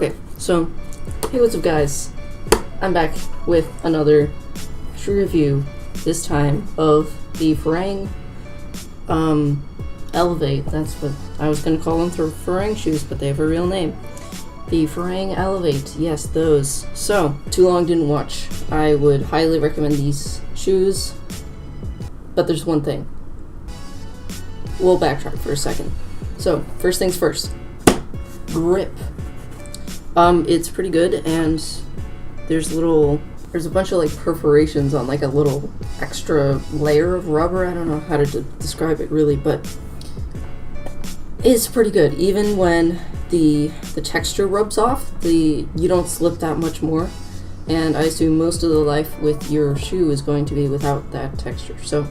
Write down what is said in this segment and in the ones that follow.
Okay, so, hey, what's up, guys? I'm back with another shoe review, this time of the Farang Elevate. That's what I was going to call them, Farang shoes, but they have a real name. The Farang Elevate, yes, those. So, too long didn't watch. I would highly recommend these shoes, but there's one thing. We'll backtrack for a second. So, first things first. Grip. It's pretty good, and there's a bunch of like perforations on like a little extra layer of rubber. I don't know how to describe it really, but it's pretty good. Even when the texture rubs off, you don't slip that much more, and I assume most of the life with your shoe is going to be without that texture, so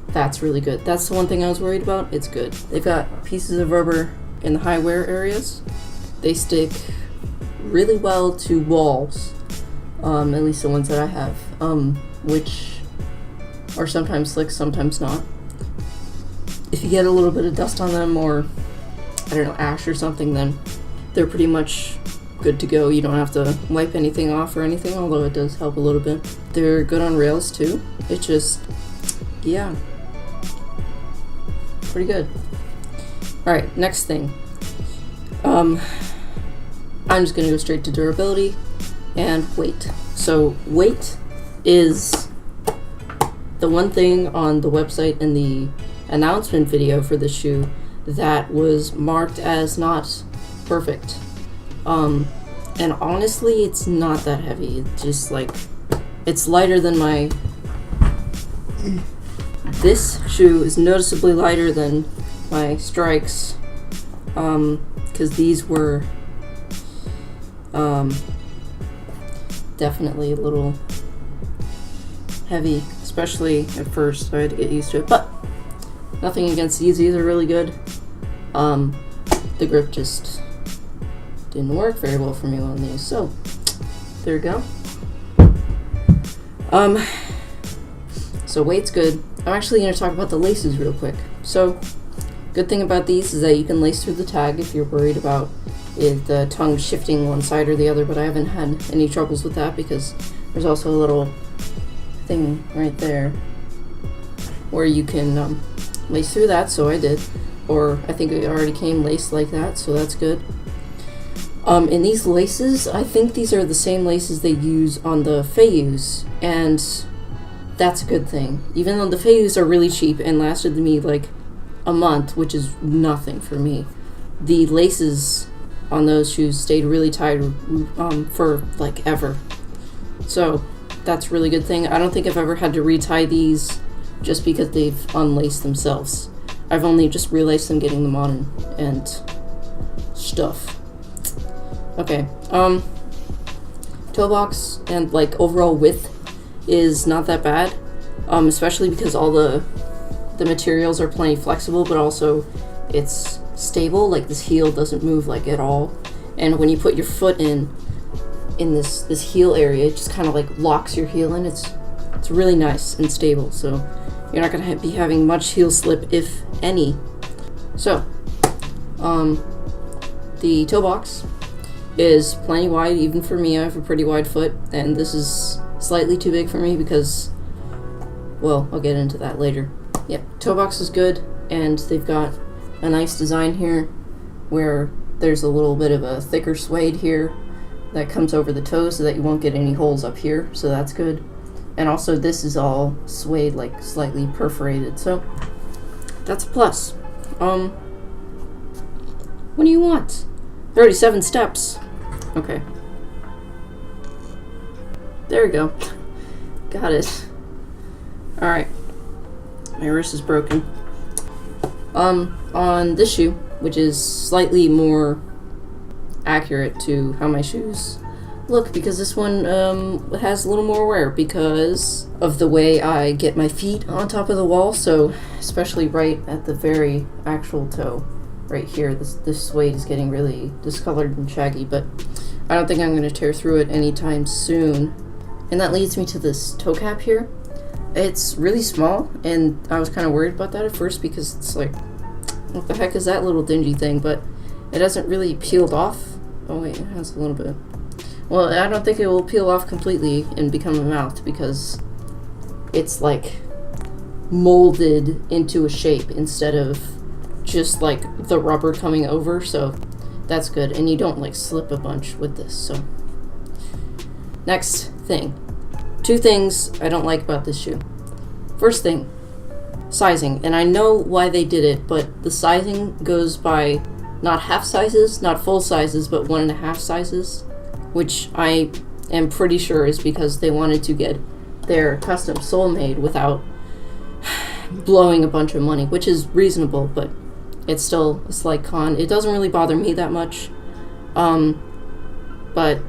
that's really good. That's the one thing I was worried about. It's good. They've got pieces of rubber in the high wear areas. They stick really well to walls, at least the ones that I have, which are sometimes slick, sometimes not. If you get a little bit of dust on them, or I don't know, ash or something, then they're pretty much good to go. You don't have to wipe anything off or anything, although it does help a little bit. They're good on rails too. It's just, yeah, pretty good. Alright, next thing. I'm just going to go straight to durability and weight. So weight is the one thing on the website in the announcement video for the shoe that was marked as not perfect. And honestly, it's not that heavy. It's just like, it's lighter than my... This shoe is noticeably lighter than my Strikes, because these were definitely a little heavy, especially at first, so I had to get used to it, but nothing against these. These are really good. The grip just didn't work very well for me on these, so there we go. So weight's good. I'm actually going to talk about the laces real quick. So, good thing about these is that you can lace through the tag if you're worried about the tongue shifting one side or the other, but I haven't had any troubles with that because there's also a little thing right there where you can lace through that, so I did. Or I think it already came laced like that, so that's good. In these laces, I think these are the same laces they use on the Fayus, and that's a good thing. Even though the Fayus are really cheap and lasted me like a month, which is nothing for me, the laces on those shoes stayed really tight for like ever. So that's a really good thing. I don't think I've ever had to retie these just because they've unlaced themselves. I've only just relaced them getting them on and stuff. Okay, toe box and like overall width is not that bad, especially because all the materials are plenty flexible, but also it's stable. Like this heel doesn't move like at all, and when you put your foot in this heel area, it just kind of like locks your heel in. It's really nice and stable, so you're not gonna be having much heel slip, if any. So the toe box is plenty wide, even for me. I have a pretty wide foot, and this is slightly too big for me because, well, I'll get into that later. Yep, toe box is good, and they've got a nice design here where there's a little bit of a thicker suede here that comes over the toe so that you won't get any holes up here, so that's good. And also this is all suede, like slightly perforated, so that's a plus. What do you want? 37 steps. Okay. There we go. Got it. Alright. My wrist is broken. On this shoe, which is slightly more accurate to how my shoes look, because this one has a little more wear because of the way I get my feet on top of the wall, so especially right at the very actual toe. Right here, this suede is getting really discolored and shaggy, but I don't think I'm going to tear through it anytime soon. And that leads me to this toe cap here. It's really small, and I was kind of worried about that at first because it's like, what the heck is that little dingy thing? But it hasn't really peeled off Oh wait, it has a little bit. Well, I don't think it will peel off completely and become a mouth because it's like molded into a shape instead of just like the rubber coming over, so that's good. And you don't like slip a bunch with this. So next thing, 2 things I don't like about this shoe. First thing, sizing. And I know why they did it, but the sizing goes by not half sizes, not full sizes, but 1.5 sizes, which I am pretty sure is because they wanted to get their custom sole made without blowing a bunch of money, which is reasonable, but it's still a slight con. It doesn't really bother me that much, but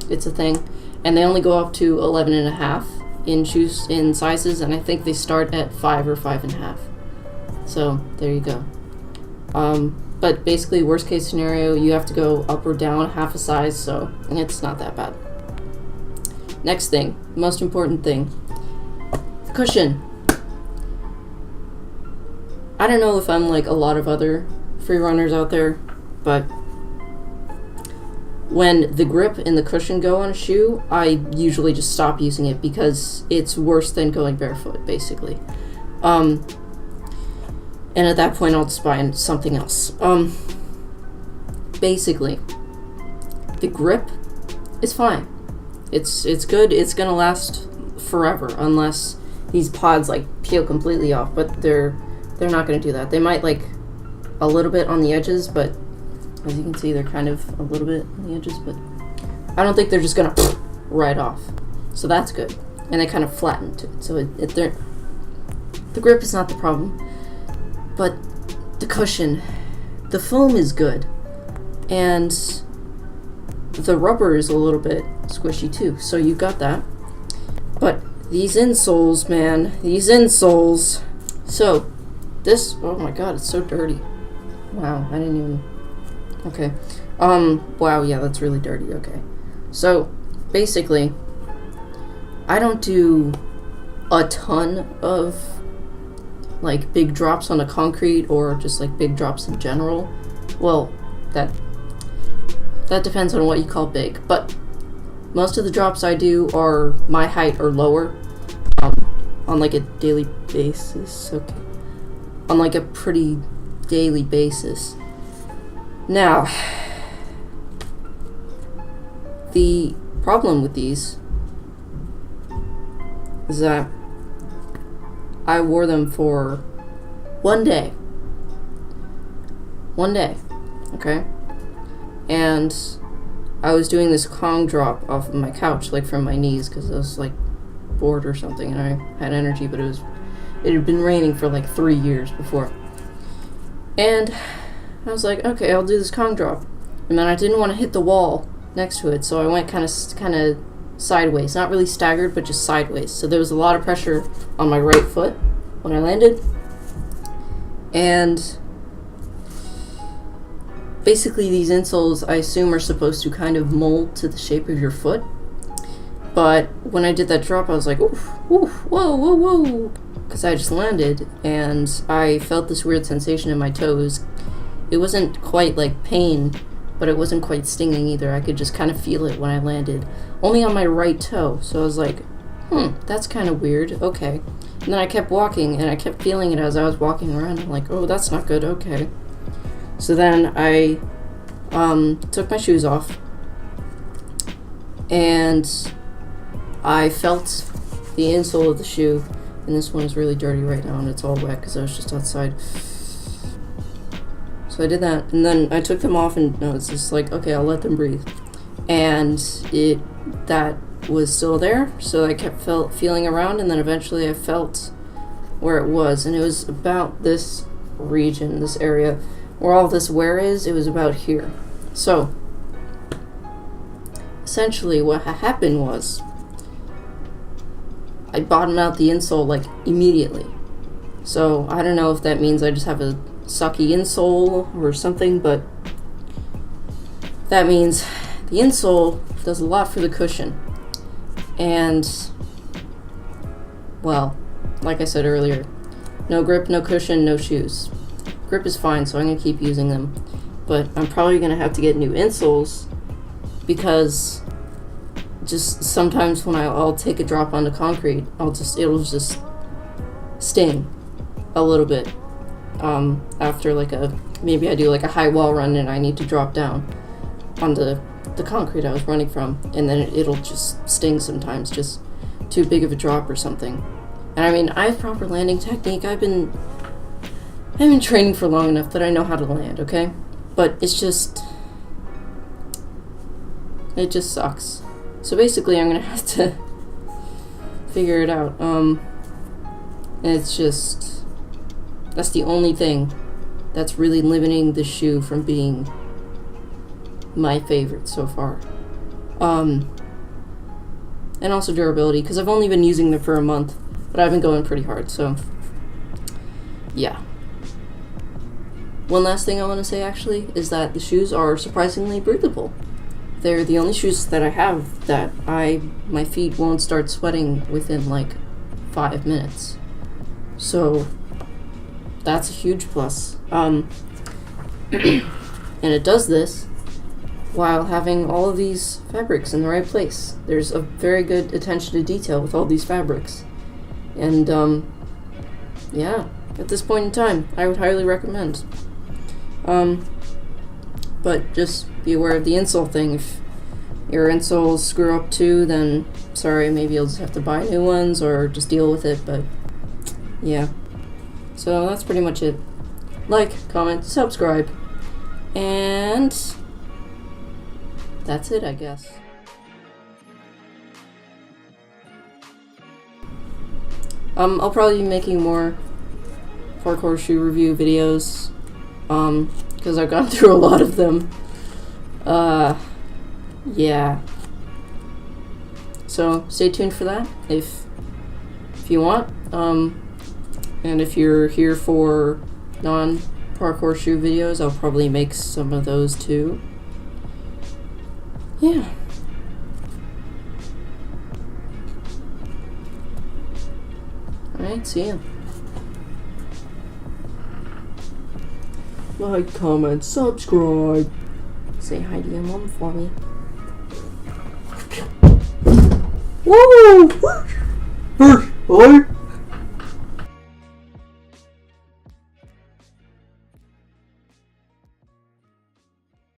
it's a thing. And they only go up to 11.5 in shoes in sizes, and I think they start at 5 or 5.5. So there you go. But basically, worst case scenario, you have to go up or down half a size, so it's not that bad. Next thing, most important thing, cushion. I don't know if I'm like a lot of other free runners out there, but when the grip and the cushion go on a shoe, I usually just stop using it because it's worse than going barefoot, basically. And at that point, I'll just buy something else. Basically, the grip is fine. It's good. It's gonna last forever unless these pods like peel completely off, but they're not going to do that. They might like a little bit on the edges, but as you can see, they're kind of a little bit on the edges, but I don't think they're just going to right off. So that's good. And they kind of flatten to it. So the grip is not the problem, but the cushion, the foam is good, and the rubber is a little bit squishy too. So you got that. But these insoles, man, these insoles. So this, oh my god, it's so dirty. Wow, I didn't even, okay. Wow, yeah, that's really dirty, okay. So, basically, I don't do a ton of, like, big drops on the concrete or just, like, big drops in general. Well, that depends on what you call big, but most of the drops I do are my height or lower, on, like, a daily basis, okay. On like a pretty daily basis. Now, the problem with these is that I wore them for one day, okay? And I was doing this Kong drop off of my couch, like from my knees, because I was like bored or something and I had energy, but it had been raining for like 3 years before. And I was like, okay, I'll do this Kong drop. And then I didn't want to hit the wall next to it, so I went kind of sideways. Not really staggered, but just sideways. So there was a lot of pressure on my right foot when I landed. And basically these insoles, I assume, are supposed to kind of mold to the shape of your foot. But when I did that drop, I was like, oof, oof, whoa, whoa, whoa. Because I just landed, and I felt this weird sensation in my toes. It wasn't quite like pain, but it wasn't quite stinging either. I could just kind of feel it when I landed. Only on my right toe. So I was like, that's kind of weird. Okay. And then I kept walking, and I kept feeling it as I was walking around. I'm like, oh, that's not good. Okay. So then I took my shoes off, and I felt the insole of the shoe. And this one is really dirty right now, and it's all wet because I was just outside. So I did that, and then I took them off, and no, it's just like, okay, I'll let them breathe. And that was still there, so I kept feeling around, and then eventually I felt where it was, and it was about this region, this area, where all this wear is. It was about here. So, essentially what happened was, I bottomed out the insole like immediately. So I don't know if that means I just have a sucky insole or something, but that means the insole does a lot for the cushion. And, well, like I said earlier, no grip, no cushion, no shoes. Grip is fine, so I'm going to keep using them. but I'm probably gonna have to get new insoles because just sometimes when I'll take a drop onto concrete, it'll just sting a little bit. After maybe I do like a high wall run and I need to drop down onto the concrete I was running from, and then it'll just sting sometimes, just too big of a drop or something. And I mean, I have proper landing technique. I've been training for long enough that I know how to land, okay? But it just sucks. So basically I'm gonna have to figure it out. And it's just, that's the only thing that's really limiting the shoe from being my favorite so far. And also durability, because I've only been using them for a month, but I've been going pretty hard, so yeah. One last thing I want to say actually is that the shoes are surprisingly breathable. They're the only shoes that I have that my feet won't start sweating within like 5 minutes. So that's a huge plus. And it does this while having all of these fabrics in the right place. There's a very good attention to detail with all these fabrics. And yeah, at this point in time, I would highly recommend. But just be aware of the insole thing. If your insoles screw up too, then sorry, maybe you'll just have to buy new ones or just deal with it, but yeah. So that's pretty much it. Like, comment, subscribe, and that's it, I guess. I'll probably be making more parkour shoe review videos, because I've gone through a lot of them. Yeah. So stay tuned for that if you want. And if you're here for non-parkour shoe videos, I'll probably make some of those too. Yeah. Alright, see ya. Like, comment, subscribe. Say hi to your mom for me. Woo! Hi!